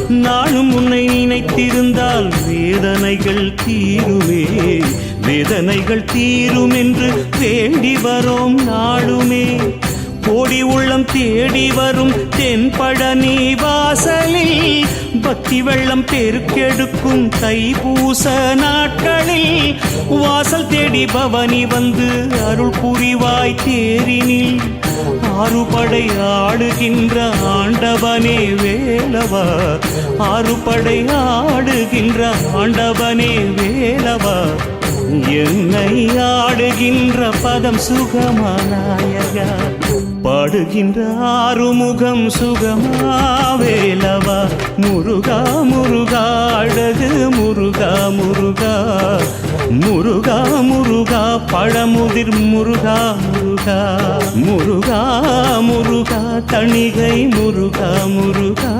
நாளும் உன்னை நினைத்திருந்தால் வேதனைகள் தீருமே, வேதனைகள் தீரும் என்று வேண்டி வரோம் நாளுமே. கோடி உள்ளம் தேடி வரும் தென்பழனி வாசலில் பக்தி வெள்ளம் பெருக்கெடுக்கும் தைப்பூச நாட்களில் வாசல் தேடி பவனி வந்து அருள் புரிவாய் தேரினில். ஆறுபடை ஆடுகின்ற ஆண்டவனே வேலவா, ஆறுபடை ஆடுகின்ற ஆண்டவனே வேலவா, என்னை ஆடுகின்ற பதம் சுகமானாயகா, பாடுகின்ற ஆறுமுகம் சுகமா வேலவா. முருகா முருகா அழகு முருகா முருகா, முருகா முருகா பழமுதிர் முருகா முருகா, முருகா முருகா தணிகை முருகா முருகா.